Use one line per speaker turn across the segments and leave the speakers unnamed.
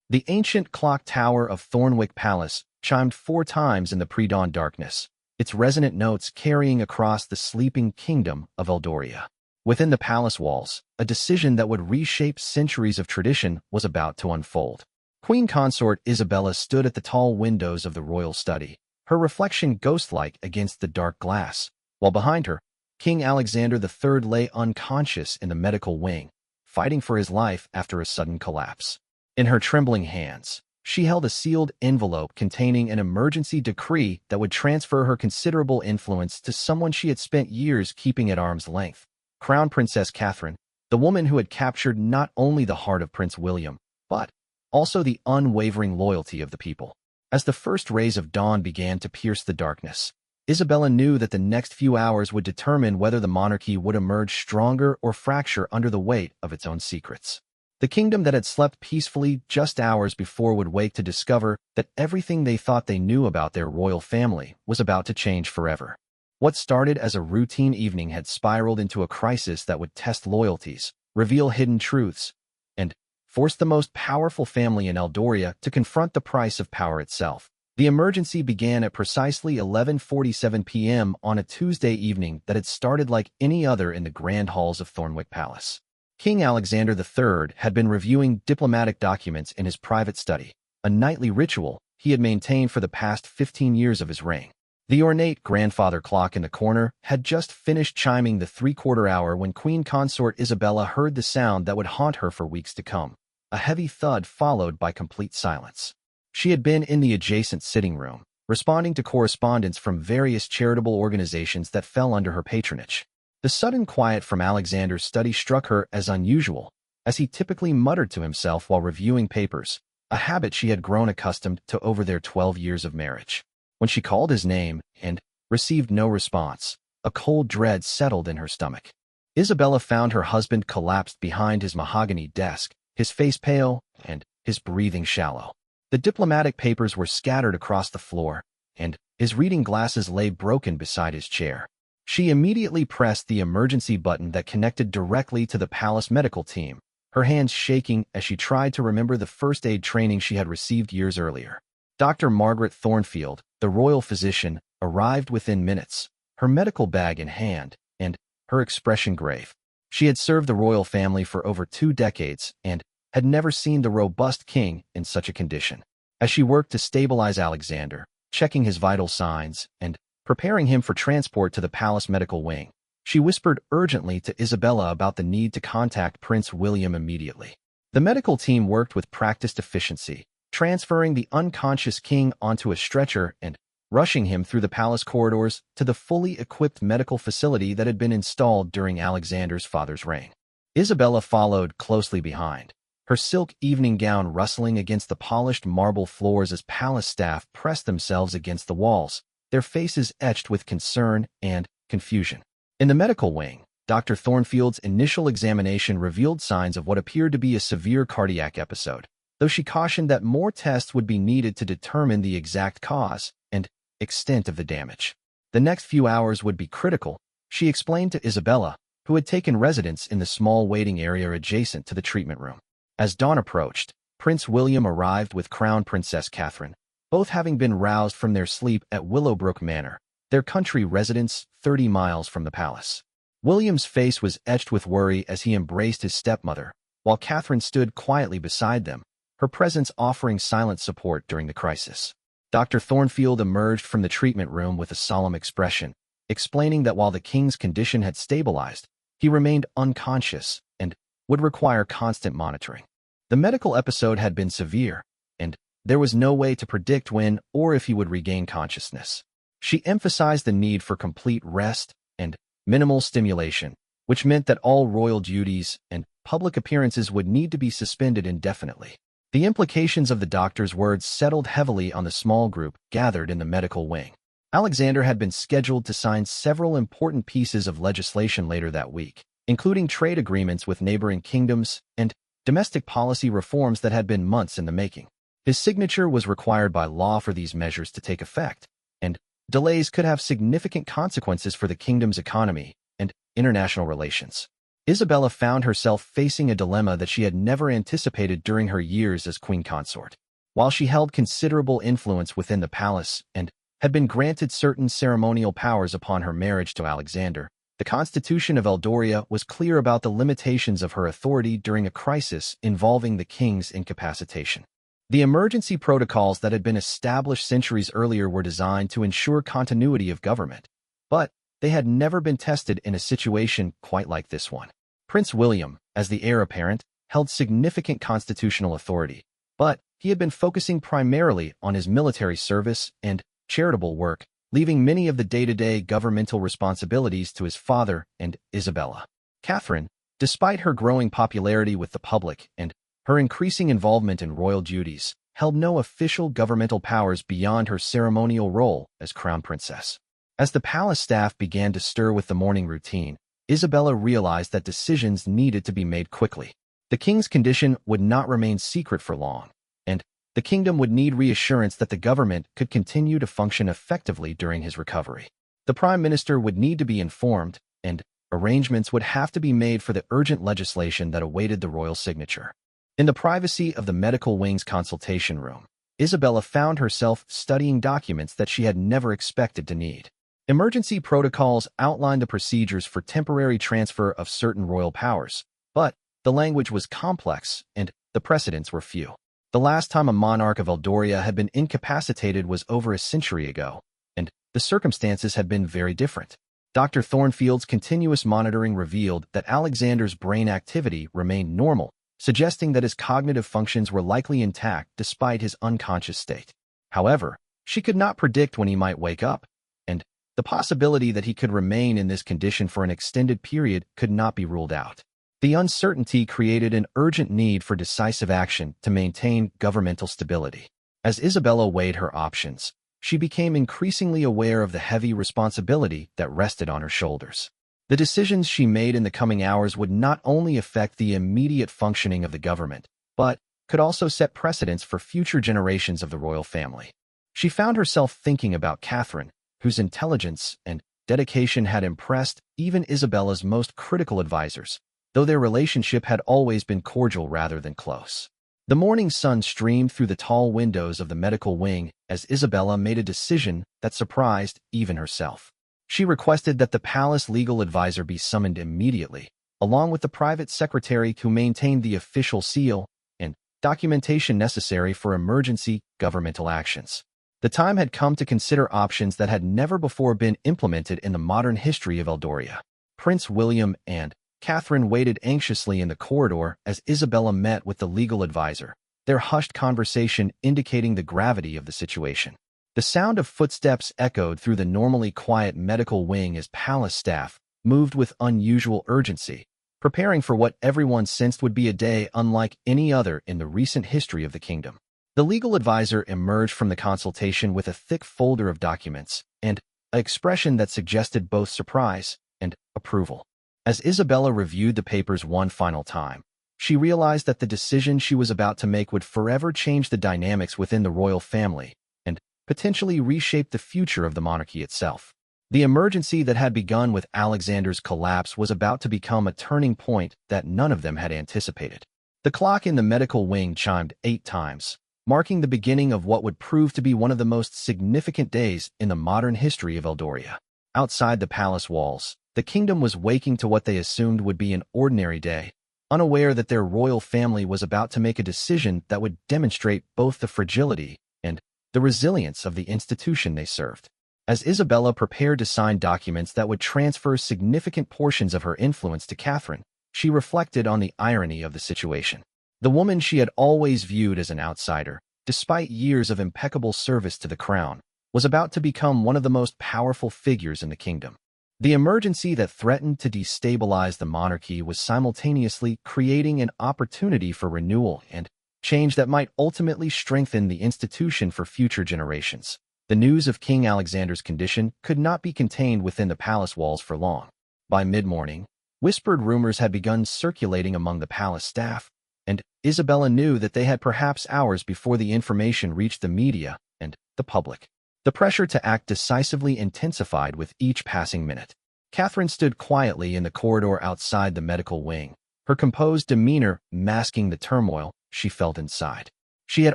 The ancient clock tower of Thornwick Palace chimed 4 times in the pre-dawn darkness, its resonant notes carrying across the sleeping kingdom of Eldoria. Within the palace walls, a decision that would reshape centuries of tradition was about to unfold. Queen Consort Isabella stood at the tall windows of the royal study, her reflection ghost-like against the dark glass, while behind her, King Alexander III lay unconscious in the medical wing, fighting for his life after a sudden collapse. In her trembling hands, she held a sealed envelope containing an emergency decree that would transfer her considerable influence to someone she had spent years keeping at arm's length. Crown Princess Catherine, the woman who had captured not only the heart of Prince William, but also the unwavering loyalty of the people. As the first rays of dawn began to pierce the darkness, Isabella knew that the next few hours would determine whether the monarchy would emerge stronger or fracture under the weight of its own secrets. The kingdom that had slept peacefully just hours before would wake to discover that everything they thought they knew about their royal family was about to change forever. What started as a routine evening had spiraled into a crisis that would test loyalties, reveal hidden truths, and force the most powerful family in Eldoria to confront the price of power itself. The emergency began at precisely 11:47 p.m. on a Tuesday evening that had started like any other in the grand halls of Thornwick Palace. King Alexander III had been reviewing diplomatic documents in his private study, a nightly ritual he had maintained for the past 15 years of his reign. The ornate grandfather clock in the corner had just finished chiming the 3/4 hour when Queen Consort Isabella heard the sound that would haunt her for weeks to come, a heavy thud followed by complete silence. She had been in the adjacent sitting room, responding to correspondence from various charitable organizations that fell under her patronage. The sudden quiet from Alexander's study struck her as unusual, as he typically muttered to himself while reviewing papers, a habit she had grown accustomed to over their 12 years of marriage. When she called his name and received no response, a cold dread settled in her stomach. Isabella found her husband collapsed behind his mahogany desk, his face pale and his breathing shallow. The diplomatic papers were scattered across the floor, and his reading glasses lay broken beside his chair. She immediately pressed the emergency button that connected directly to the palace medical team, her hands shaking as she tried to remember the first aid training she had received years earlier. Dr. Margaret Thornfield, the royal physician, arrived within minutes, her medical bag in hand, and her expression grave. She had served the royal family for over 2 decades and had never seen the robust king in such a condition. As she worked to stabilize Alexander, checking his vital signs, and preparing him for transport to the palace medical wing, she whispered urgently to Isabella about the need to contact Prince William immediately. The medical team worked with practiced efficiency, transferring the unconscious king onto a stretcher and rushing him through the palace corridors to the fully equipped medical facility that had been installed during Alexander's father's reign. Isabella followed closely behind, her silk evening gown rustling against the polished marble floors as palace staff pressed themselves against the walls, their faces etched with concern and confusion. In the medical wing, Dr. Thornfield's initial examination revealed signs of what appeared to be a severe cardiac episode, though she cautioned that more tests would be needed to determine the exact cause and extent of the damage. The next few hours would be critical, she explained to Isabella, who had taken residence in the small waiting area adjacent to the treatment room. As dawn approached, Prince William arrived with Crown Princess Catherine, both having been roused from their sleep at Willowbrook Manor, their country residence 30 miles from the palace. William's face was etched with worry as he embraced his stepmother, while Catherine stood quietly beside them, her presence offering silent support during the crisis. Dr. Thornfield emerged from the treatment room with a solemn expression, explaining that while the king's condition had stabilized, he remained unconscious and would require constant monitoring. The medical episode had been severe, and there was no way to predict when or if he would regain consciousness. She emphasized the need for complete rest and minimal stimulation, which meant that all royal duties and public appearances would need to be suspended indefinitely. The implications of the doctor's words settled heavily on the small group gathered in the medical wing. Alexander had been scheduled to sign several important pieces of legislation later that week, including trade agreements with neighboring kingdoms and domestic policy reforms that had been months in the making. His signature was required by law for these measures to take effect, and delays could have significant consequences for the kingdom's economy and international relations. Isabella found herself facing a dilemma that she had never anticipated during her years as queen consort. While she held considerable influence within the palace and had been granted certain ceremonial powers upon her marriage to Alexander, the Constitution of Eldoria was clear about the limitations of her authority during a crisis involving the king's incapacitation. The emergency protocols that had been established centuries earlier were designed to ensure continuity of government, but they had never been tested in a situation quite like this one. Prince William, as the heir apparent, held significant constitutional authority, but he had been focusing primarily on his military service and charitable work, leaving many of the day-to-day governmental responsibilities to his father and Isabella. Catherine, despite her growing popularity with the public and her increasing involvement in royal duties, held no official governmental powers beyond her ceremonial role as crown princess. As the palace staff began to stir with the morning routine, Isabella realized that decisions needed to be made quickly. The king's condition would not remain secret for long, and the kingdom would need reassurance that the government could continue to function effectively during his recovery. The prime minister would need to be informed, and arrangements would have to be made for the urgent legislation that awaited the royal signature. In the privacy of the medical wing's consultation room, Isabella found herself studying documents that she had never expected to need. Emergency protocols outlined the procedures for temporary transfer of certain royal powers, but the language was complex and the precedents were few. The last time a monarch of Eldoria had been incapacitated was over a century ago, and the circumstances had been very different. Dr. Thornfield's continuous monitoring revealed that Alexander's brain activity remained normal, suggesting that his cognitive functions were likely intact despite his unconscious state. However, she could not predict when he might wake up, and the possibility that he could remain in this condition for an extended period could not be ruled out. The uncertainty created an urgent need for decisive action to maintain governmental stability. As Isabella weighed her options, she became increasingly aware of the heavy responsibility that rested on her shoulders. The decisions she made in the coming hours would not only affect the immediate functioning of the government, but could also set precedents for future generations of the royal family. She found herself thinking about Catherine, whose intelligence and dedication had impressed even Isabella's most critical advisors, though their relationship had always been cordial rather than close. The morning sun streamed through the tall windows of the medical wing as Isabella made a decision that surprised even herself. She requested that the palace legal advisor be summoned immediately, along with the private secretary who maintained the official seal and documentation necessary for emergency governmental actions. The time had come to consider options that had never before been implemented in the modern history of Eldoria. Prince William and Catherine waited anxiously in the corridor as Isabella met with the legal advisor, their hushed conversation indicating the gravity of the situation. The sound of footsteps echoed through the normally quiet medical wing as palace staff moved with unusual urgency, preparing for what everyone sensed would be a day unlike any other in the recent history of the kingdom. The legal advisor emerged from the consultation with a thick folder of documents and an expression that suggested both surprise and approval. As Isabella reviewed the papers one final time, she realized that the decision she was about to make would forever change the dynamics within the royal family and potentially reshape the future of the monarchy itself. The emergency that had begun with Alexander's collapse was about to become a turning point that none of them had anticipated. The clock in the medical wing chimed 8 times, marking the beginning of what would prove to be one of the most significant days in the modern history of Eldoria. Outside the palace walls, the kingdom was waking to what they assumed would be an ordinary day, unaware that their royal family was about to make a decision that would demonstrate both the fragility and the resilience of the institution they served. As Isabella prepared to sign documents that would transfer significant portions of her influence to Catherine, she reflected on the irony of the situation. The woman she had always viewed as an outsider, despite years of impeccable service to the crown, was about to become one of the most powerful figures in the kingdom. The emergency that threatened to destabilize the monarchy was simultaneously creating an opportunity for renewal and change that might ultimately strengthen the institution for future generations. The news of King Alexander's condition could not be contained within the palace walls for long. By mid-morning, whispered rumors had begun circulating among the palace staff, and Isabella knew that they had perhaps hours before the information reached the media and the public. The pressure to act decisively intensified with each passing minute. Catherine stood quietly in the corridor outside the medical wing, her composed demeanor masking the turmoil she felt inside. She had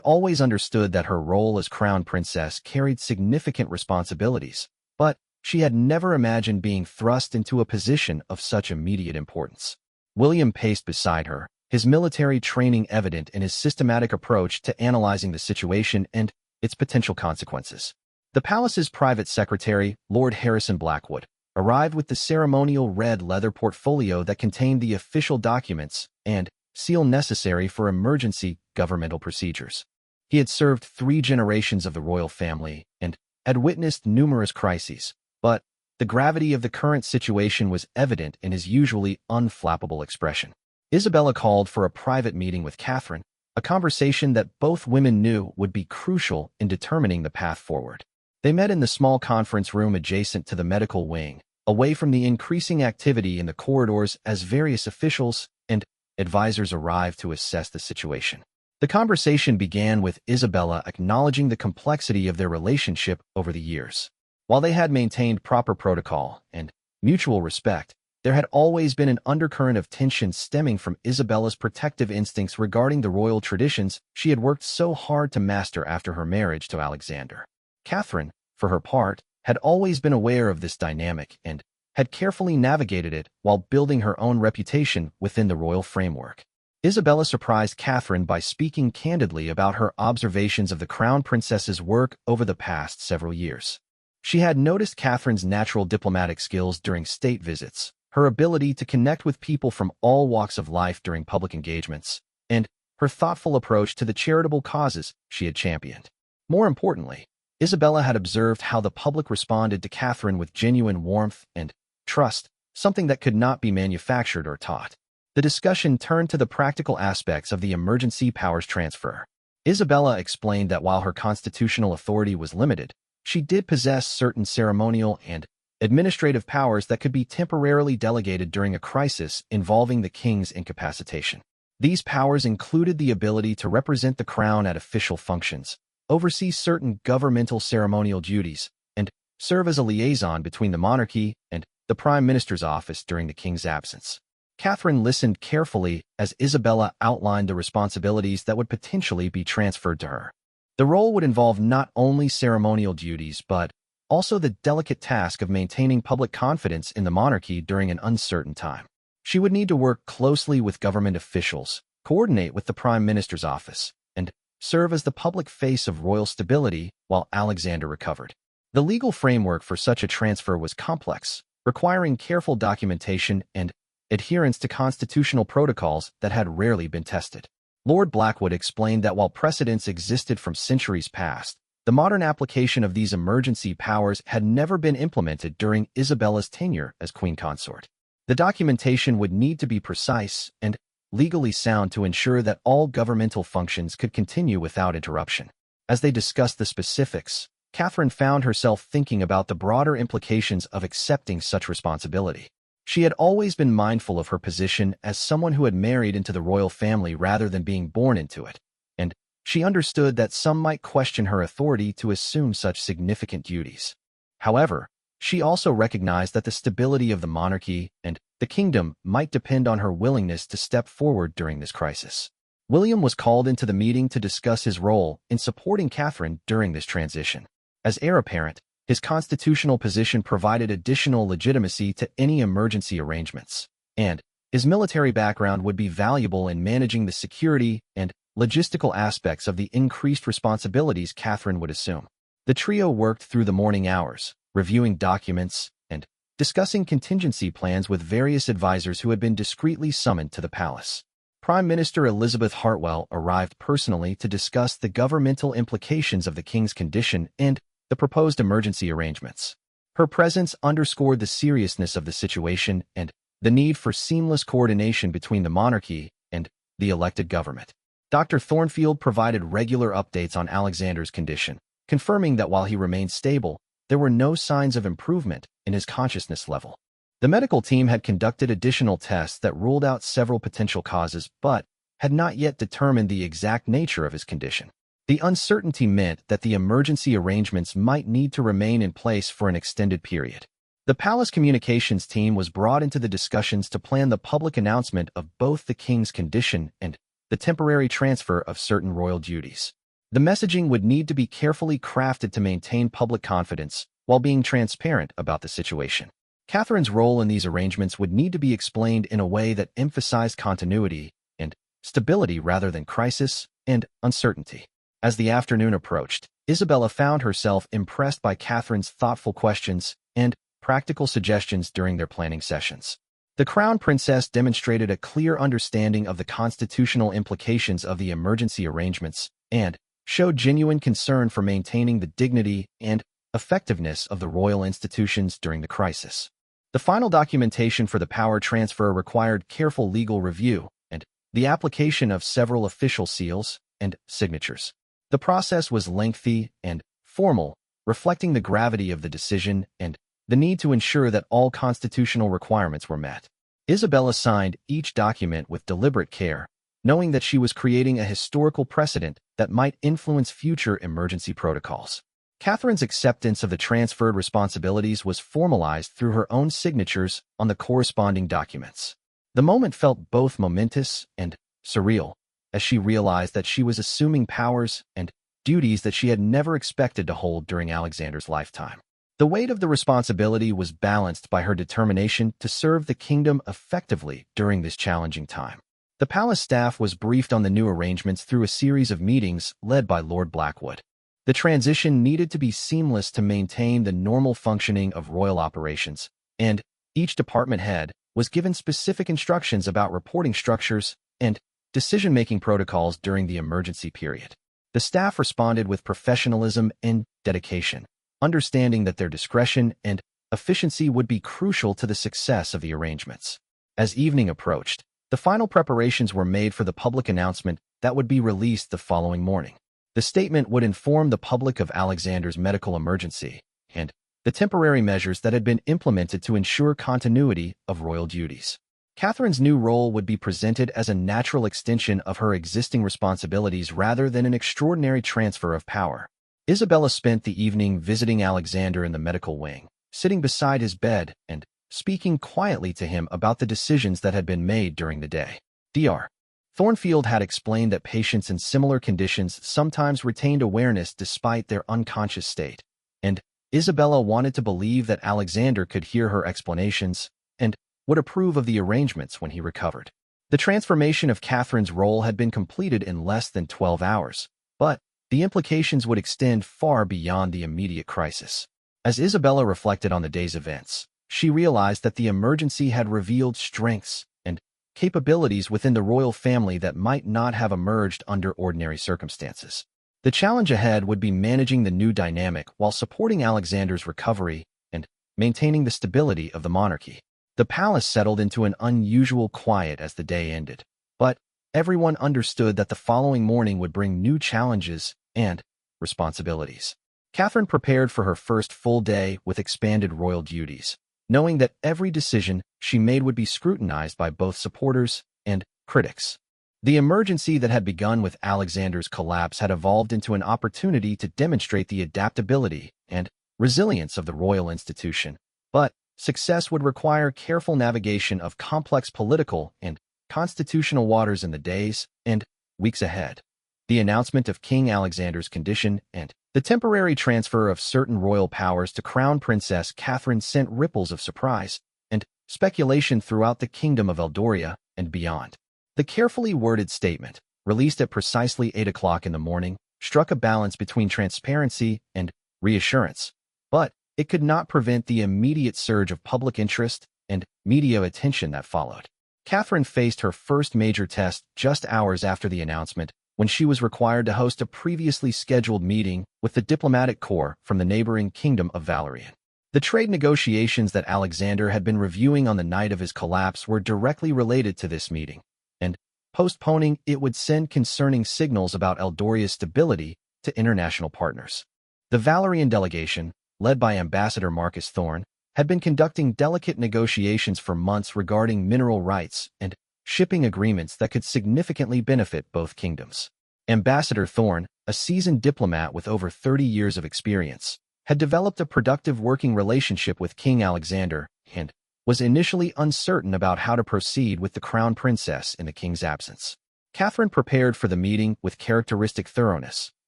always understood that her role as crown princess carried significant responsibilities, but she had never imagined being thrust into a position of such immediate importance. William paced beside her, his military training evident in his systematic approach to analyzing the situation and its potential consequences. The palace's private secretary, Lord Harrison Blackwood, arrived with the ceremonial red leather portfolio that contained the official documents and seal necessary for emergency governmental procedures. He had served 3 generations of the royal family and had witnessed numerous crises, but the gravity of the current situation was evident in his usually unflappable expression. Isabella called for a private meeting with Catherine, a conversation that both women knew would be crucial in determining the path forward. They met in the small conference room adjacent to the medical wing, away from the increasing activity in the corridors as various officials and advisors arrived to assess the situation. The conversation began with Isabella acknowledging the complexity of their relationship over the years. While they had maintained proper protocol and mutual respect, there had always been an undercurrent of tension stemming from Isabella's protective instincts regarding the royal traditions she had worked so hard to master after her marriage to Alexander. Catherine, for her part, had always been aware of this dynamic and had carefully navigated it while building her own reputation within the royal framework. Isabella surprised Catherine by speaking candidly about her observations of the crown princess's work over the past several years. She had noticed Catherine's natural diplomatic skills during state visits, her ability to connect with people from all walks of life during public engagements, and her thoughtful approach to the charitable causes she had championed. More importantly, Isabella had observed how the public responded to Catherine with genuine warmth and trust, something that could not be manufactured or taught. The discussion turned to the practical aspects of the emergency powers transfer. Isabella explained that while her constitutional authority was limited, she did possess certain ceremonial and administrative powers that could be temporarily delegated during a crisis involving the king's incapacitation. These powers included the ability to represent the crown at official functions, oversee certain governmental ceremonial duties, and serve as a liaison between the monarchy and the Prime Minister's office during the king's absence. Catherine listened carefully as Isabella outlined the responsibilities that would potentially be transferred to her. The role would involve not only ceremonial duties but also the delicate task of maintaining public confidence in the monarchy during an uncertain time. She would need to work closely with government officials, coordinate with the Prime Minister's office, and serve as the public face of royal stability while Alexander recovered. The legal framework for such a transfer was complex, requiring careful documentation and adherence to constitutional protocols that had rarely been tested. Lord Blackwood explained that while precedents existed from centuries past, the modern application of these emergency powers had never been implemented during Isabella's tenure as queen consort. The documentation would need to be precise and legally sound to ensure that all governmental functions could continue without interruption. As they discussed the specifics, Catherine found herself thinking about the broader implications of accepting such responsibility. She had always been mindful of her position as someone who had married into the royal family rather than being born into it, and she understood that some might question her authority to assume such significant duties. However, she also recognized that the stability of the monarchy and the kingdom might depend on her willingness to step forward during this crisis. William was called into the meeting to discuss his role in supporting Catherine during this transition. As heir apparent, his constitutional position provided additional legitimacy to any emergency arrangements, and his military background would be valuable in managing the security and logistical aspects of the increased responsibilities Catherine would assume. The trio worked through the morning hours, reviewing documents and discussing contingency plans with various advisors who had been discreetly summoned to the palace. Prime Minister Elizabeth Hartwell arrived personally to discuss the governmental implications of the king's condition and the proposed emergency arrangements. Her presence underscored the seriousness of the situation and the need for seamless coordination between the monarchy and the elected government. Dr. Thornfield provided regular updates on Alexander's condition, confirming that while he remained stable, there were no signs of improvement in his consciousness level. The medical team had conducted additional tests that ruled out several potential causes but had not yet determined the exact nature of his condition. The uncertainty meant that the emergency arrangements might need to remain in place for an extended period. The palace communications team was brought into the discussions to plan the public announcement of both the king's condition and the temporary transfer of certain royal duties. The messaging would need to be carefully crafted to maintain public confidence while being transparent about the situation. Catherine's role in these arrangements would need to be explained in a way that emphasized continuity and stability rather than crisis and uncertainty. As the afternoon approached, Isabella found herself impressed by Catherine's thoughtful questions and practical suggestions during their planning sessions. The Crown Princess demonstrated a clear understanding of the constitutional implications of the emergency arrangements and showed genuine concern for maintaining the dignity and effectiveness of the royal institutions during the crisis. The final documentation for the power transfer required careful legal review and the application of several official seals and signatures. The process was lengthy and formal, reflecting the gravity of the decision and the need to ensure that all constitutional requirements were met. Isabella signed each document with deliberate care, knowing that she was creating a historical precedent that might influence future emergency protocols. Catherine's acceptance of the transferred responsibilities was formalized through her own signatures on the corresponding documents. The moment felt both momentous and surreal, as she realized that she was assuming powers and duties that she had never expected to hold during Alexander's lifetime. The weight of the responsibility was balanced by her determination to serve the kingdom effectively during this challenging time. The palace staff was briefed on the new arrangements through a series of meetings led by Lord Blackwood. The transition needed to be seamless to maintain the normal functioning of royal operations, and each department head was given specific instructions about reporting structures and decision-making protocols during the emergency period. The staff responded with professionalism and dedication, understanding that their discretion and efficiency would be crucial to the success of the arrangements. As evening approached, the final preparations were made for the public announcement that would be released the following morning. The statement would inform the public of Alexander's medical emergency and the temporary measures that had been implemented to ensure continuity of royal duties. Catherine's new role would be presented as a natural extension of her existing responsibilities rather than an extraordinary transfer of power. Isabella spent the evening visiting Alexander in the medical wing, sitting beside his bed and speaking quietly to him about the decisions that had been made during the day. Dr. Thornfield had explained that patients in similar conditions sometimes retained awareness despite their unconscious state, and Isabella wanted to believe that Alexander could hear her explanations and would approve of the arrangements when he recovered. The transformation of Catherine's role had been completed in less than 12 hours, but the implications would extend far beyond the immediate crisis. As Isabella reflected on the day's events, she realized that the emergency had revealed strengths and capabilities within the royal family that might not have emerged under ordinary circumstances. The challenge ahead would be managing the new dynamic while supporting Alexander's recovery and maintaining the stability of the monarchy. The palace settled into an unusual quiet as the day ended, but everyone understood that the following morning would bring new challenges and responsibilities. Catherine prepared for her first full day with expanded royal duties, knowing that every decision she made would be scrutinized by both supporters and critics. The emergency that had begun with Alexander's collapse had evolved into an opportunity to demonstrate the adaptability and resilience of the royal institution, but success would require careful navigation of complex political and constitutional waters in the days and weeks ahead. The announcement of King Alexander's condition and the temporary transfer of certain royal powers to Crown Princess Catherine sent ripples of surprise and speculation throughout the kingdom of Eldoria and beyond. The carefully worded statement, released at precisely 8 o'clock in the morning, struck a balance between transparency and reassurance, but it could not prevent the immediate surge of public interest and media attention that followed. Catherine faced her first major test just hours after the announcement, when she was required to host a previously scheduled meeting with the diplomatic corps from the neighboring kingdom of Valerian. The trade negotiations that Alexander had been reviewing on the night of his collapse were directly related to this meeting, and postponing it would send concerning signals about Eldoria's stability to international partners. The Valerian delegation, led by Ambassador Marcus Thorne, had been conducting delicate negotiations for months regarding mineral rights and shipping agreements that could significantly benefit both kingdoms. Ambassador Thorne, a seasoned diplomat with over 30 years of experience, had developed a productive working relationship with King Alexander and was initially uncertain about how to proceed with the crown princess in the king's absence. Catherine prepared for the meeting with characteristic thoroughness,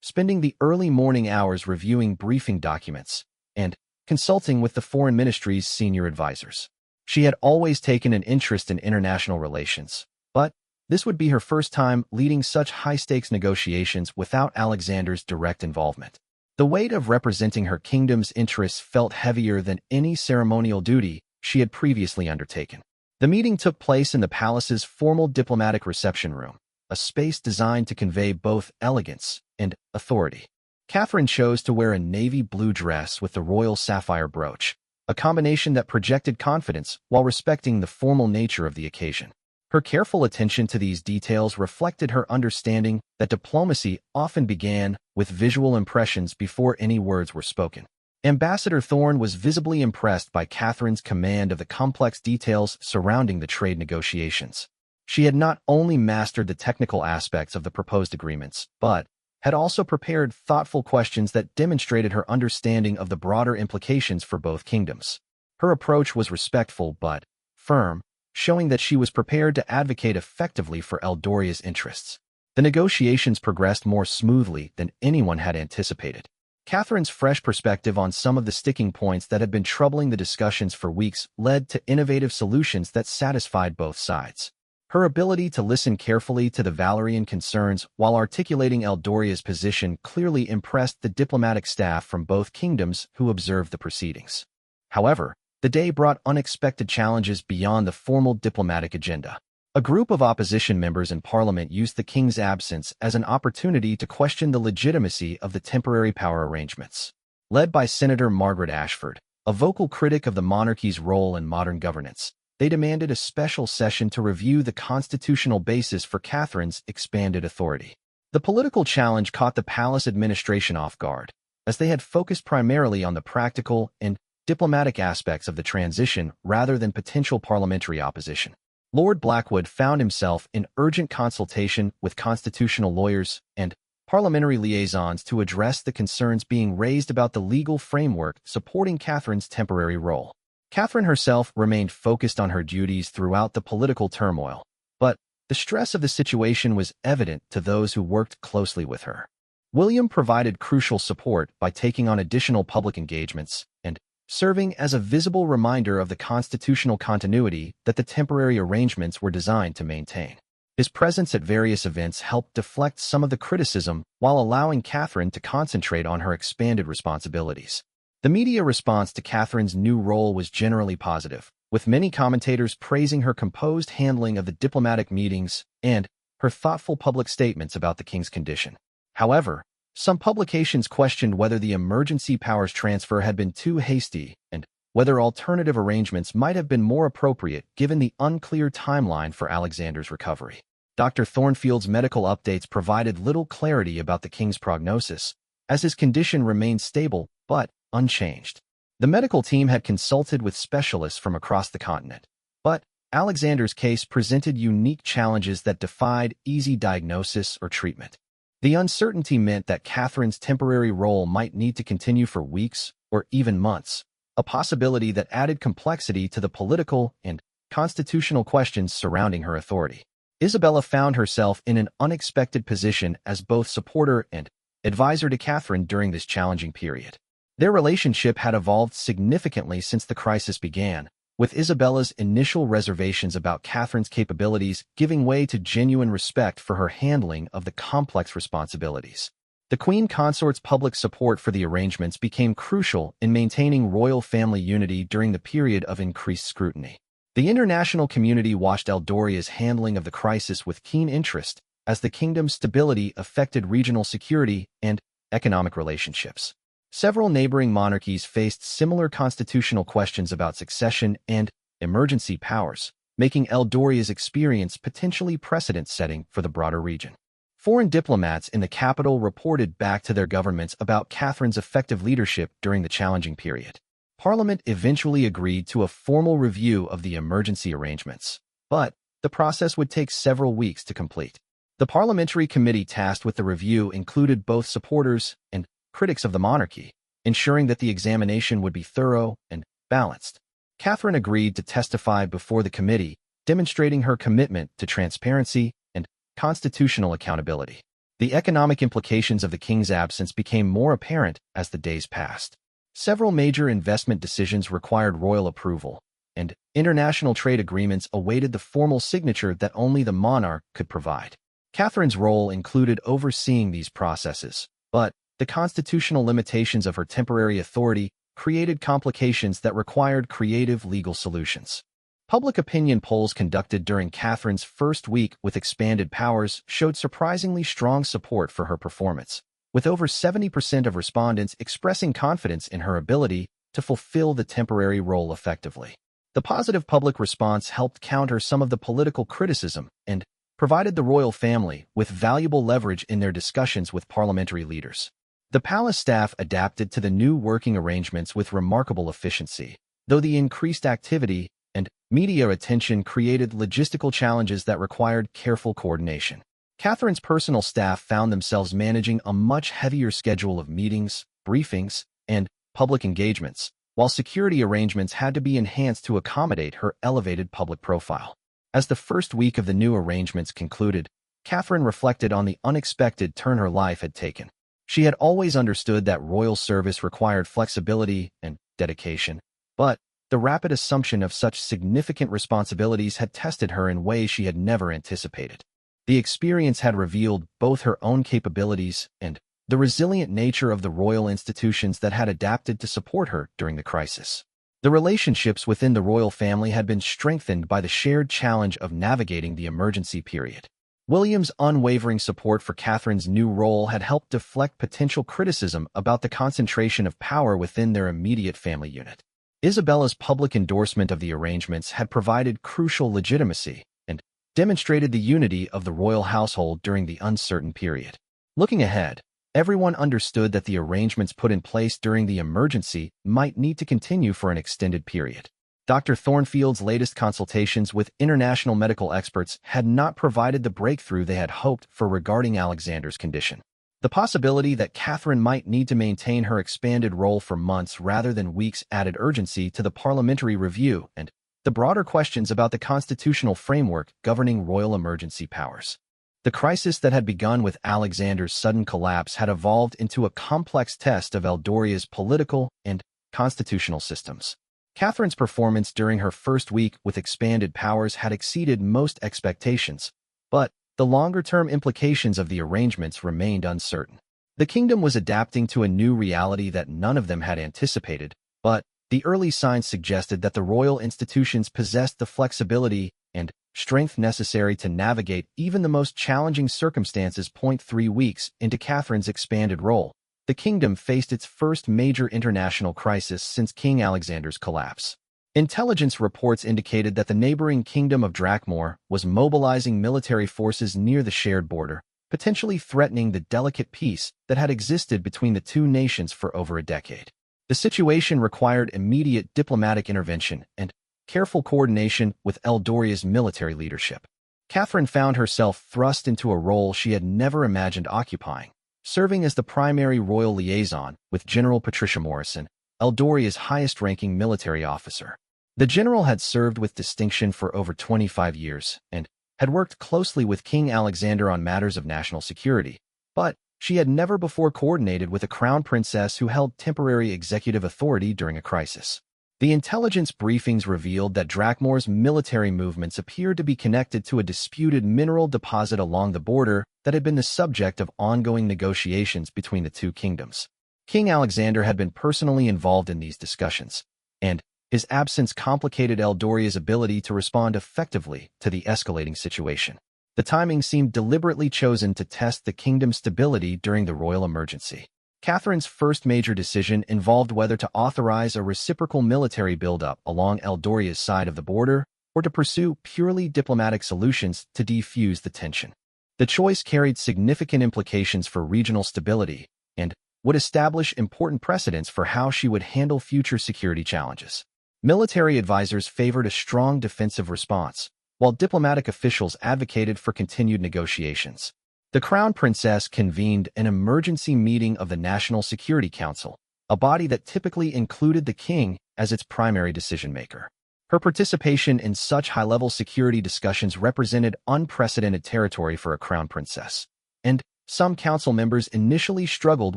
spending the early morning hours reviewing briefing documents and consulting with the foreign ministry's senior advisors. She had always taken an interest in international relations, but this would be her first time leading such high-stakes negotiations without Alexander's direct involvement. The weight of representing her kingdom's interests felt heavier than any ceremonial duty she had previously undertaken. The meeting took place in the palace's formal diplomatic reception room, a space designed to convey both elegance and authority. Catherine chose to wear a navy blue dress with the royal sapphire brooch, a combination that projected confidence while respecting the formal nature of the occasion. Her careful attention to these details reflected her understanding that diplomacy often began with visual impressions before any words were spoken. Ambassador Thorne was visibly impressed by Catherine's command of the complex details surrounding the trade negotiations. She had not only mastered the technical aspects of the proposed agreements, but had also prepared thoughtful questions that demonstrated her understanding of the broader implications for both kingdoms. Her approach was respectful but firm, showing that she was prepared to advocate effectively for Eldoria's interests. The negotiations progressed more smoothly than anyone had anticipated. Catherine's fresh perspective on some of the sticking points that had been troubling the discussions for weeks led to innovative solutions that satisfied both sides. Her ability to listen carefully to the Valerian concerns while articulating Eldoria's position clearly impressed the diplomatic staff from both kingdoms who observed the proceedings. However, the day brought unexpected challenges beyond the formal diplomatic agenda. A group of opposition members in Parliament used the king's absence as an opportunity to question the legitimacy of the temporary power arrangements. Led by Senator Margaret Ashford, a vocal critic of the monarchy's role in modern governance, they demanded a special session to review the constitutional basis for Catherine's expanded authority. The political challenge caught the palace administration off guard, as they had focused primarily on the practical and diplomatic aspects of the transition rather than potential parliamentary opposition. Lord Blackwood found himself in urgent consultation with constitutional lawyers and parliamentary liaisons to address the concerns being raised about the legal framework supporting Catherine's temporary role. Catherine herself remained focused on her duties throughout the political turmoil, but the stress of the situation was evident to those who worked closely with her. William provided crucial support by taking on additional public engagements and serving as a visible reminder of the constitutional continuity that the temporary arrangements were designed to maintain. His presence at various events helped deflect some of the criticism while allowing Catherine to concentrate on her expanded responsibilities. The media response to Catherine's new role was generally positive, with many commentators praising her composed handling of the diplomatic meetings and her thoughtful public statements about the king's condition. However, some publications questioned whether the emergency powers transfer had been too hasty and whether alternative arrangements might have been more appropriate given the unclear timeline for Alexander's recovery. Dr. Thornfield's medical updates provided little clarity about the king's prognosis, as his condition remained stable but unchanged. The medical team had consulted with specialists from across the continent, but Alexander's case presented unique challenges that defied easy diagnosis or treatment. The uncertainty meant that Catherine's temporary role might need to continue for weeks or even months, a possibility that added complexity to the political and constitutional questions surrounding her authority. Isabella found herself in an unexpected position as both supporter and advisor to Catherine during this challenging period. Their relationship had evolved significantly since the crisis began, with Isabella's initial reservations about Catherine's capabilities giving way to genuine respect for her handling of the complex responsibilities. The Queen Consort's public support for the arrangements became crucial in maintaining royal family unity during the period of increased scrutiny. The international community watched Eldoria's handling of the crisis with keen interest, as the kingdom's stability affected regional security and economic relationships. Several neighboring monarchies faced similar constitutional questions about succession and emergency powers, making Eldoria's experience potentially precedent-setting for the broader region. Foreign diplomats in the capital reported back to their governments about Catherine's effective leadership during the challenging period. Parliament eventually agreed to a formal review of the emergency arrangements, but the process would take several weeks to complete. The parliamentary committee tasked with the review included both supporters and critics of the monarchy, ensuring that the examination would be thorough and balanced. Catherine agreed to testify before the committee, demonstrating her commitment to transparency and constitutional accountability. The economic implications of the king's absence became more apparent as the days passed. Several major investment decisions required royal approval, and international trade agreements awaited the formal signature that only the monarch could provide. Catherine's role included overseeing these processes, but the constitutional limitations of her temporary authority created complications that required creative legal solutions. Public opinion polls conducted during Catherine's first week with expanded powers showed surprisingly strong support for her performance, with over 70% of respondents expressing confidence in her ability to fulfill the temporary role effectively. The positive public response helped counter some of the political criticism and provided the royal family with valuable leverage in their discussions with parliamentary leaders. The palace staff adapted to the new working arrangements with remarkable efficiency, though the increased activity and media attention created logistical challenges that required careful coordination. Catherine's personal staff found themselves managing a much heavier schedule of meetings, briefings, and public engagements, while security arrangements had to be enhanced to accommodate her elevated public profile. As the first week of the new arrangements concluded, Catherine reflected on the unexpected turn her life had taken. She had always understood that royal service required flexibility and dedication, but the rapid assumption of such significant responsibilities had tested her in ways she had never anticipated. The experience had revealed both her own capabilities and the resilient nature of the royal institutions that had adapted to support her during the crisis. The relationships within the royal family had been strengthened by the shared challenge of navigating the emergency period. William's unwavering support for Catherine's new role had helped deflect potential criticism about the concentration of power within their immediate family unit. Isabella's public endorsement of the arrangements had provided crucial legitimacy and demonstrated the unity of the royal household during the uncertain period. Looking ahead, everyone understood that the arrangements put in place during the emergency might need to continue for an extended period. Dr. Thornfield's latest consultations with international medical experts had not provided the breakthrough they had hoped for regarding Alexander's condition. The possibility that Catherine might need to maintain her expanded role for months rather than weeks added urgency to the parliamentary review and the broader questions about the constitutional framework governing royal emergency powers. The crisis that had begun with Alexander's sudden collapse had evolved into a complex test of Eldoria's political and constitutional systems. Catherine's performance during her first week with expanded powers had exceeded most expectations, but the longer-term implications of the arrangements remained uncertain. The kingdom was adapting to a new reality that none of them had anticipated, but the early signs suggested that the royal institutions possessed the flexibility and strength necessary to navigate even the most challenging circumstances. 3 weeks into Catherine's expanded role, the kingdom faced its first major international crisis since King Alexander's collapse. Intelligence reports indicated that the neighboring kingdom of Drakmor was mobilizing military forces near the shared border, potentially threatening the delicate peace that had existed between the two nations for over a decade. The situation required immediate diplomatic intervention and careful coordination with Eldoria's military leadership. Catherine found herself thrust into a role she had never imagined occupying, serving as the primary royal liaison with General Patricia Morrison, Eldoria's highest-ranking military officer. The general had served with distinction for over 25 years and had worked closely with King Alexander on matters of national security, but she had never before coordinated with a crown princess who held temporary executive authority during a crisis. The intelligence briefings revealed that Drakmor's military movements appeared to be connected to a disputed mineral deposit along the border that had been the subject of ongoing negotiations between the two kingdoms. King Alexander had been personally involved in these discussions, and his absence complicated Eldoria's ability to respond effectively to the escalating situation. The timing seemed deliberately chosen to test the kingdom's stability during the royal emergency. Catherine's first major decision involved whether to authorize a reciprocal military buildup along Eldoria's side of the border or to pursue purely diplomatic solutions to defuse the tension. The choice carried significant implications for regional stability and would establish important precedents for how she would handle future security challenges. Military advisors favored a strong defensive response, while diplomatic officials advocated for continued negotiations. The Crown Princess convened an emergency meeting of the National Security Council, a body that typically included the king as its primary decision-maker. Her participation in such high-level security discussions represented unprecedented territory for a crown princess, and some council members initially struggled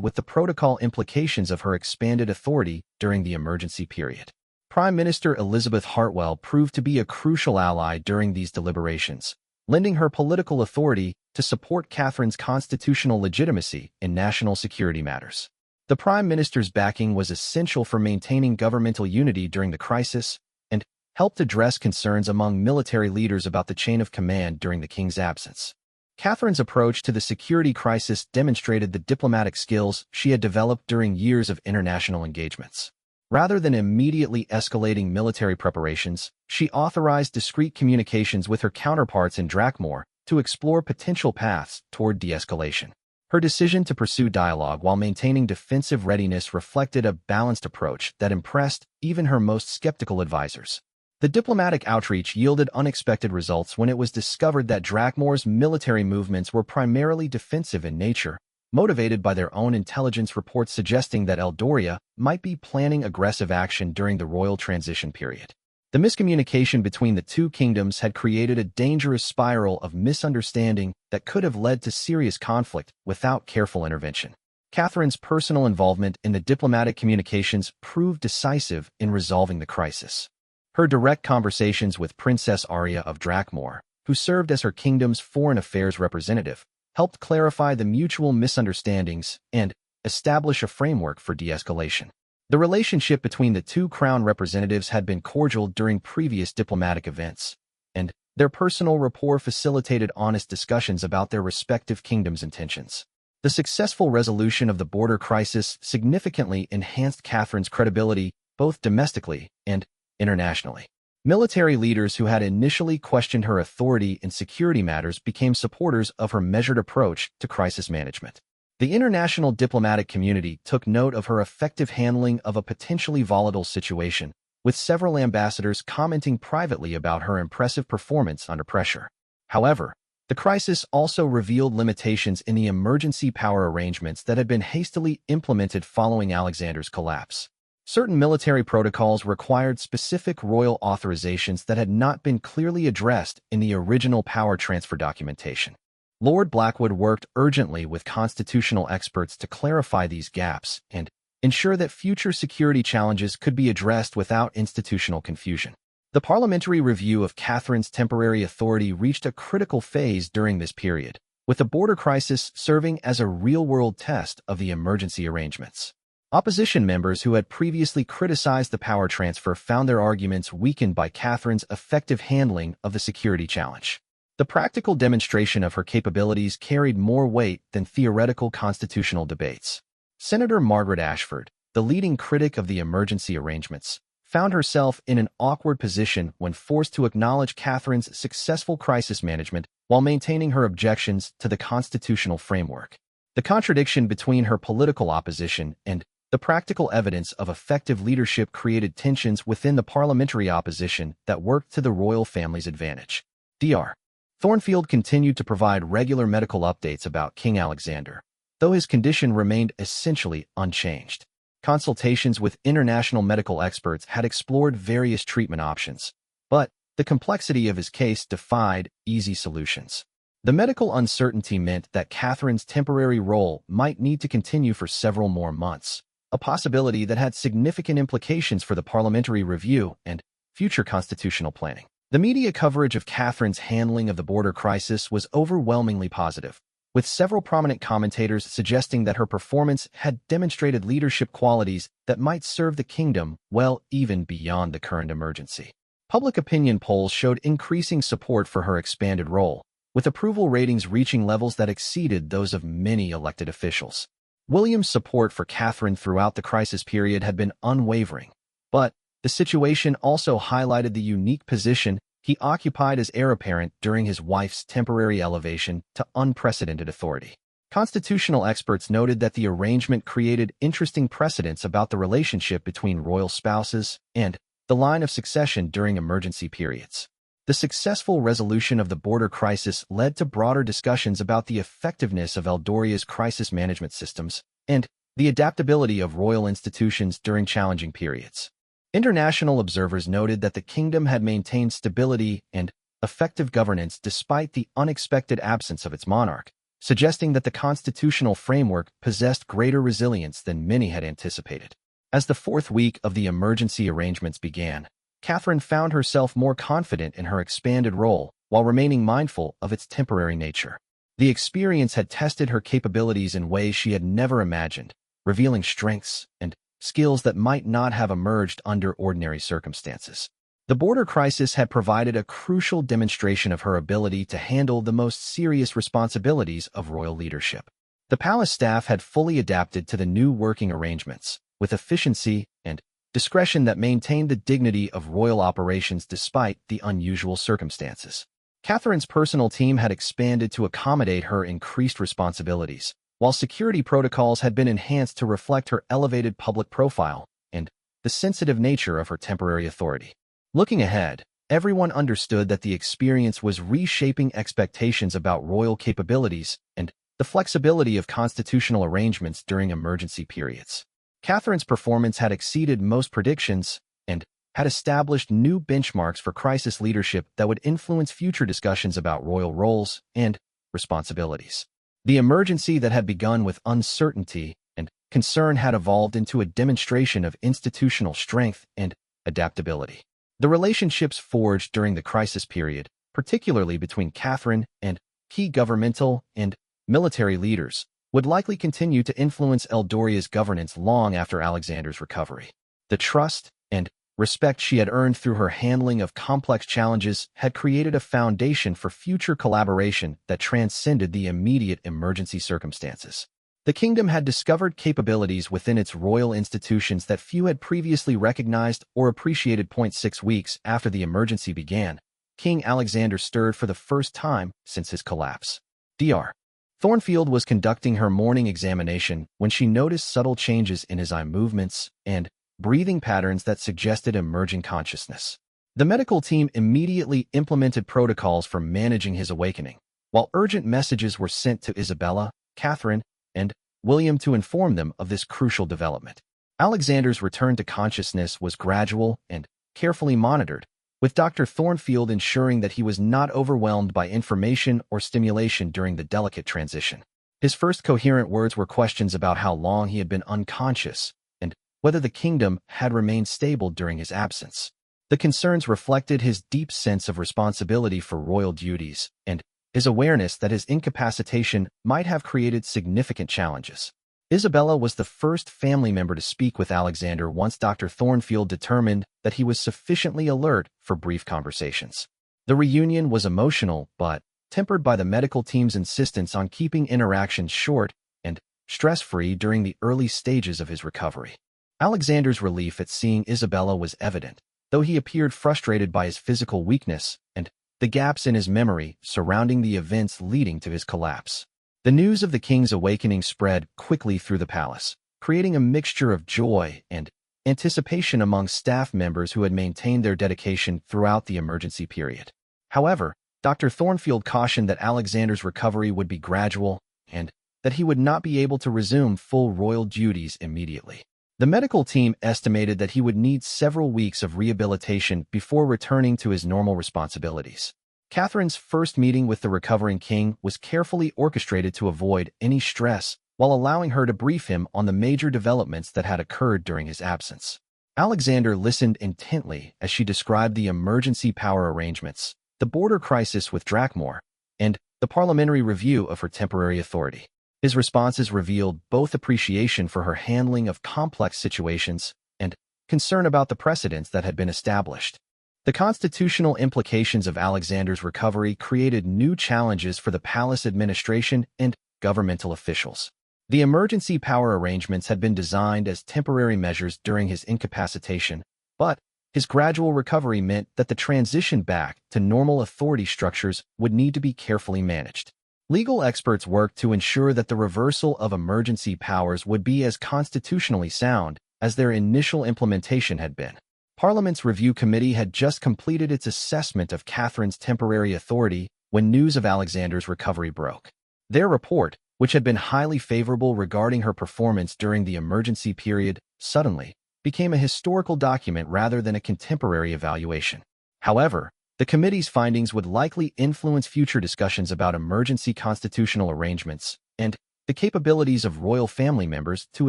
with the protocol implications of her expanded authority during the emergency period. Prime Minister Elizabeth Hartwell proved to be a crucial ally during these deliberations, lending her political authority to support Catherine's constitutional legitimacy in national security matters. The Prime Minister's backing was essential for maintaining governmental unity during the crisis and helped address concerns among military leaders about the chain of command during the king's absence. Catherine's approach to the security crisis demonstrated the diplomatic skills she had developed during years of international engagements. Rather than immediately escalating military preparations, she authorized discreet communications with her counterparts in Drakmore to explore potential paths toward de-escalation. Her decision to pursue dialogue while maintaining defensive readiness reflected a balanced approach that impressed even her most skeptical advisors. The diplomatic outreach yielded unexpected results when it was discovered that Drakmore's military movements were primarily defensive in nature, motivated by their own intelligence reports suggesting that Eldoria might be planning aggressive action during the royal transition period. The miscommunication between the two kingdoms had created a dangerous spiral of misunderstanding that could have led to serious conflict without careful intervention. Catherine's personal involvement in the diplomatic communications proved decisive in resolving the crisis. Her direct conversations with Princess Arya of Drakmore, who served as her kingdom's foreign affairs representative, helped clarify the mutual misunderstandings and establish a framework for de-escalation. The relationship between the two crown representatives had been cordial during previous diplomatic events, and their personal rapport facilitated honest discussions about their respective kingdoms' intentions. The successful resolution of the border crisis significantly enhanced Catherine's credibility both domestically and internationally. Military leaders who had initially questioned her authority in security matters became supporters of her measured approach to crisis management. The international diplomatic community took note of her effective handling of a potentially volatile situation, with several ambassadors commenting privately about her impressive performance under pressure. However, the crisis also revealed limitations in the emergency power arrangements that had been hastily implemented following Alexander's collapse. Certain military protocols required specific royal authorizations that had not been clearly addressed in the original power transfer documentation. Lord Blackwood worked urgently with constitutional experts to clarify these gaps and ensure that future security challenges could be addressed without institutional confusion. The parliamentary review of Catherine's temporary authority reached a critical phase during this period, with the border crisis serving as a real-world test of the emergency arrangements. Opposition members who had previously criticized the power transfer found their arguments weakened by Catherine's effective handling of the security challenge. The practical demonstration of her capabilities carried more weight than theoretical constitutional debates. Senator Margaret Ashford, the leading critic of the emergency arrangements, found herself in an awkward position when forced to acknowledge Catherine's successful crisis management while maintaining her objections to the constitutional framework. The contradiction between her political opposition and the practical evidence of effective leadership created tensions within the parliamentary opposition that worked to the royal family's advantage. Dr. Thornfield continued to provide regular medical updates about King Alexander, though his condition remained essentially unchanged. Consultations with international medical experts had explored various treatment options, but the complexity of his case defied easy solutions. The medical uncertainty meant that Catherine's temporary role might need to continue for several more months, a possibility that had significant implications for the parliamentary review and future constitutional planning. The media coverage of Catherine's handling of the border crisis was overwhelmingly positive, with several prominent commentators suggesting that her performance had demonstrated leadership qualities that might serve the kingdom well even beyond the current emergency. Public opinion polls showed increasing support for her expanded role, with approval ratings reaching levels that exceeded those of many elected officials. William's support for Catherine throughout the crisis period had been unwavering, but the situation also highlighted the unique position he occupied as heir apparent during his wife's temporary elevation to unprecedented authority. Constitutional experts noted that the arrangement created interesting precedents about the relationship between royal spouses and the line of succession during emergency periods. The successful resolution of the border crisis led to broader discussions about the effectiveness of Eldoria's crisis management systems and the adaptability of royal institutions during challenging periods. International observers noted that the kingdom had maintained stability and effective governance despite the unexpected absence of its monarch, suggesting that the constitutional framework possessed greater resilience than many had anticipated. As the fourth week of the emergency arrangements began, Catherine found herself more confident in her expanded role while remaining mindful of its temporary nature. The experience had tested her capabilities in ways she had never imagined, revealing strengths and skills that might not have emerged under ordinary circumstances. The border crisis had provided a crucial demonstration of her ability to handle the most serious responsibilities of royal leadership. The palace staff had fully adapted to the new working arrangements, with efficiency and discretion that maintained the dignity of royal operations despite the unusual circumstances. Catherine's personal team had expanded to accommodate her increased responsibilities, while security protocols had been enhanced to reflect her elevated public profile and the sensitive nature of her temporary authority. Looking ahead, everyone understood that the experience was reshaping expectations about royal capabilities and the flexibility of constitutional arrangements during emergency periods. Catherine's performance had exceeded most predictions and had established new benchmarks for crisis leadership that would influence future discussions about royal roles and responsibilities. The emergency that had begun with uncertainty and concern had evolved into a demonstration of institutional strength and adaptability. The relationships forged during the crisis period, particularly between Catherine and key governmental and military leaders, would likely continue to influence Eldoria's governance long after Alexander's recovery. The trust and respect she had earned through her handling of complex challenges had created a foundation for future collaboration that transcended the immediate emergency circumstances. The kingdom had discovered capabilities within its royal institutions that few had previously recognized or appreciated. 6 weeks after the emergency began, King Alexander stirred for the first time since his collapse. Dr. Thornfield was conducting her morning examination when she noticed subtle changes in his eye movements and breathing patterns that suggested emerging consciousness. The medical team immediately implemented protocols for managing his awakening, while urgent messages were sent to Isabella, Catherine, and William to inform them of this crucial development. Alexander's return to consciousness was gradual and carefully monitored, with Dr. Thornfield ensuring that he was not overwhelmed by information or stimulation during the delicate transition. His first coherent words were questions about how long he had been unconscious and whether the kingdom had remained stable during his absence. The concerns reflected his deep sense of responsibility for royal duties and his awareness that his incapacitation might have created significant challenges. Isabella was the first family member to speak with Alexander once Dr. Thornfield determined that he was sufficiently alert for brief conversations. The reunion was emotional but tempered by the medical team's insistence on keeping interactions short and stress-free during the early stages of his recovery. Alexander's relief at seeing Isabella was evident, though he appeared frustrated by his physical weakness and the gaps in his memory surrounding the events leading to his collapse. The news of the king's awakening spread quickly through the palace, creating a mixture of joy and anticipation among staff members who had maintained their dedication throughout the emergency period. However, Dr. Thornfield cautioned that Alexander's recovery would be gradual and that he would not be able to resume full royal duties immediately. The medical team estimated that he would need several weeks of rehabilitation before returning to his normal responsibilities. Catherine's first meeting with the recovering king was carefully orchestrated to avoid any stress while allowing her to brief him on the major developments that had occurred during his absence. Alexander listened intently as she described the emergency power arrangements, the border crisis with Drakmor, and the parliamentary review of her temporary authority. His responses revealed both appreciation for her handling of complex situations and concern about the precedents that had been established. The constitutional implications of Alexander's recovery created new challenges for the palace administration and governmental officials. The emergency power arrangements had been designed as temporary measures during his incapacitation, but his gradual recovery meant that the transition back to normal authority structures would need to be carefully managed. Legal experts worked to ensure that the reversal of emergency powers would be as constitutionally sound as their initial implementation had been. Parliament's review committee had just completed its assessment of Catherine's temporary authority when news of Alexander's recovery broke. Their report, which had been highly favorable regarding her performance during the emergency period, suddenly became a historical document rather than a contemporary evaluation. However, the committee's findings would likely influence future discussions about emergency constitutional arrangements and the capabilities of royal family members to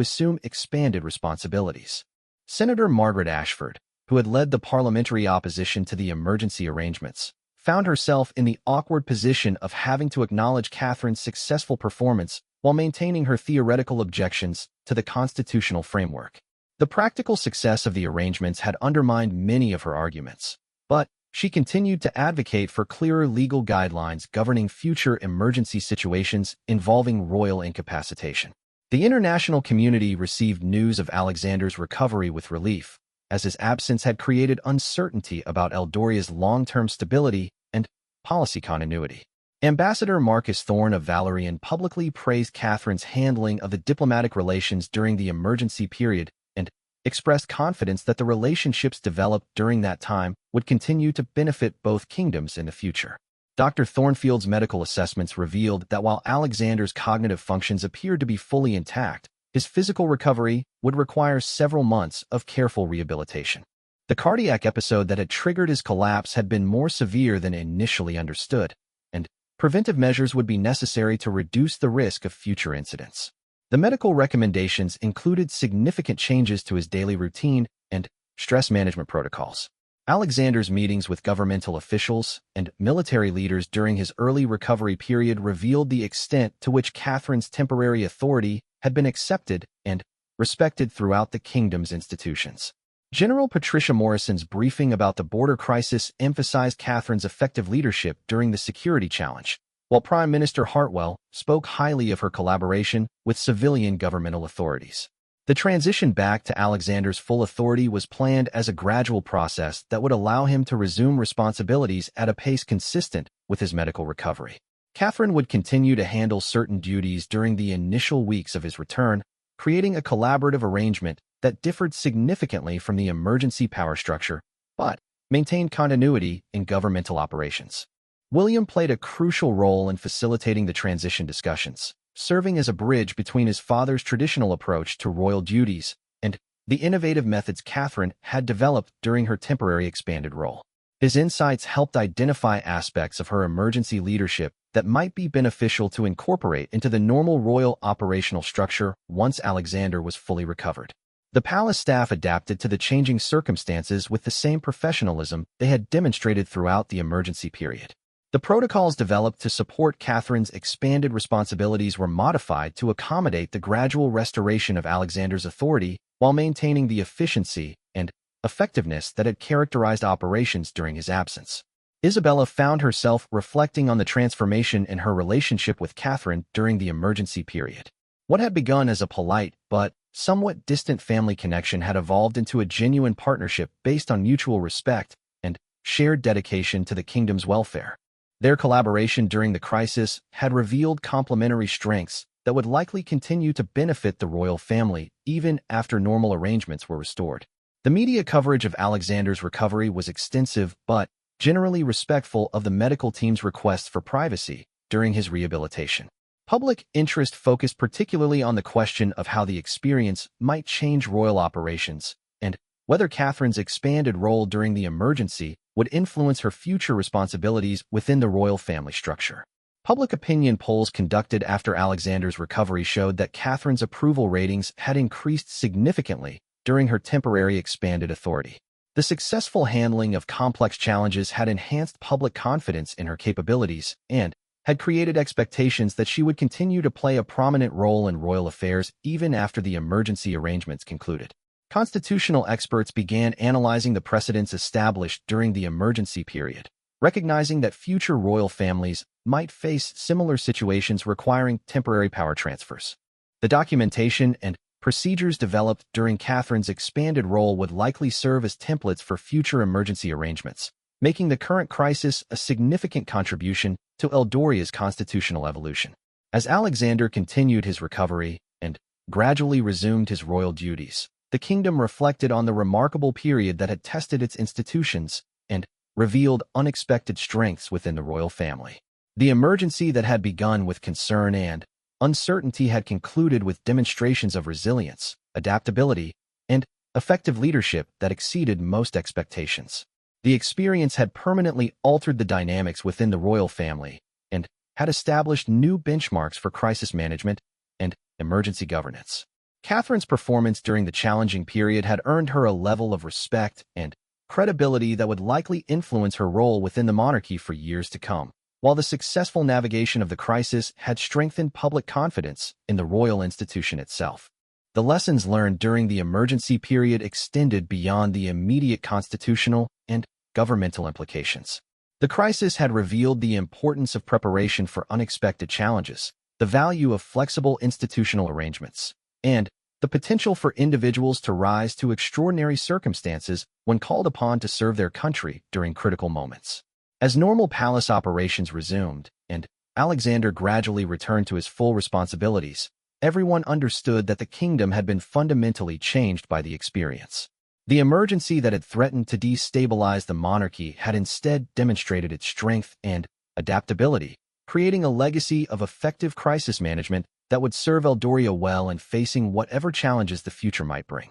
assume expanded responsibilities. Senator Margaret Ashford, who had led the parliamentary opposition to the emergency arrangements, found herself in the awkward position of having to acknowledge Catherine's successful performance while maintaining her theoretical objections to the constitutional framework. The practical success of the arrangements had undermined many of her arguments, but she continued to advocate for clearer legal guidelines governing future emergency situations involving royal incapacitation. The international community received news of Alexander's recovery with relief, as his absence had created uncertainty about Eldoria's long-term stability and policy continuity. Ambassador Marcus Thorne of Valerian publicly praised Catherine's handling of the diplomatic relations during the emergency period and expressed confidence that the relationships developed during that time would continue to benefit both kingdoms in the future. Dr. Thornfield's medical assessments revealed that while Alexander's cognitive functions appeared to be fully intact, his physical recovery would require several months of careful rehabilitation. The cardiac episode that had triggered his collapse had been more severe than initially understood, and preventive measures would be necessary to reduce the risk of future incidents. The medical recommendations included significant changes to his daily routine and stress management protocols. Alexander's meetings with governmental officials and military leaders during his early recovery period revealed the extent to which Catherine's temporary authority had been accepted and respected throughout the kingdom's institutions. General Patricia Morrison's briefing about the border crisis emphasized Catherine's effective leadership during the security challenge, while Prime Minister Hartwell spoke highly of her collaboration with civilian governmental authorities. The transition back to Alexander's full authority was planned as a gradual process that would allow him to resume responsibilities at a pace consistent with his medical recovery. Catherine would continue to handle certain duties during the initial weeks of his return, creating a collaborative arrangement that differed significantly from the emergency power structure, but maintained continuity in governmental operations. William played a crucial role in facilitating the transition discussions, serving as a bridge between his father's traditional approach to royal duties and the innovative methods Catherine had developed during her temporary expanded role. His insights helped identify aspects of her emergency leadership that might be beneficial to incorporate into the normal royal operational structure once Alexander was fully recovered. The palace staff adapted to the changing circumstances with the same professionalism they had demonstrated throughout the emergency period. The protocols developed to support Catherine's expanded responsibilities were modified to accommodate the gradual restoration of Alexander's authority while maintaining the efficiency and effectiveness that had characterized operations during his absence. Isabella found herself reflecting on the transformation in her relationship with Catherine during the emergency period. What had begun as a polite but somewhat distant family connection had evolved into a genuine partnership based on mutual respect and shared dedication to the kingdom's welfare. Their collaboration during the crisis had revealed complementary strengths that would likely continue to benefit the royal family even after normal arrangements were restored. The media coverage of Alexander's recovery was extensive but generally respectful of the medical team's requests for privacy during his rehabilitation. Public interest focused particularly on the question of how the experience might change royal operations and whether Catherine's expanded role during the emergency would influence her future responsibilities within the royal family structure. Public opinion polls conducted after Alexander's recovery showed that Catherine's approval ratings had increased significantly during her temporary expanded authority. The successful handling of complex challenges had enhanced public confidence in her capabilities and had created expectations that she would continue to play a prominent role in royal affairs even after the emergency arrangements concluded. Constitutional experts began analyzing the precedents established during the emergency period, recognizing that future royal families might face similar situations requiring temporary power transfers. The documentation and procedures developed during Catherine's expanded role would likely serve as templates for future emergency arrangements, making the current crisis a significant contribution to Eldoria's constitutional evolution. As Alexander continued his recovery and gradually resumed his royal duties, the kingdom reflected on the remarkable period that had tested its institutions and revealed unexpected strengths within the royal family. The emergency that had begun with concern and uncertainty had concluded with demonstrations of resilience, adaptability, and effective leadership that exceeded most expectations. The experience had permanently altered the dynamics within the royal family and had established new benchmarks for crisis management and emergency governance. Catherine's performance during the challenging period had earned her a level of respect and credibility that would likely influence her role within the monarchy for years to come, while the successful navigation of the crisis had strengthened public confidence in the royal institution itself. The lessons learned during the emergency period extended beyond the immediate constitutional and governmental implications. The crisis had revealed the importance of preparation for unexpected challenges, the value of flexible institutional arrangements, and the potential for individuals to rise to extraordinary circumstances when called upon to serve their country during critical moments. As normal palace operations resumed, and Alexander gradually returned to his full responsibilities, everyone understood that the kingdom had been fundamentally changed by the experience. The emergency that had threatened to destabilize the monarchy had instead demonstrated its strength and adaptability, creating a legacy of effective crisis management that would serve Eldoria well in facing whatever challenges the future might bring.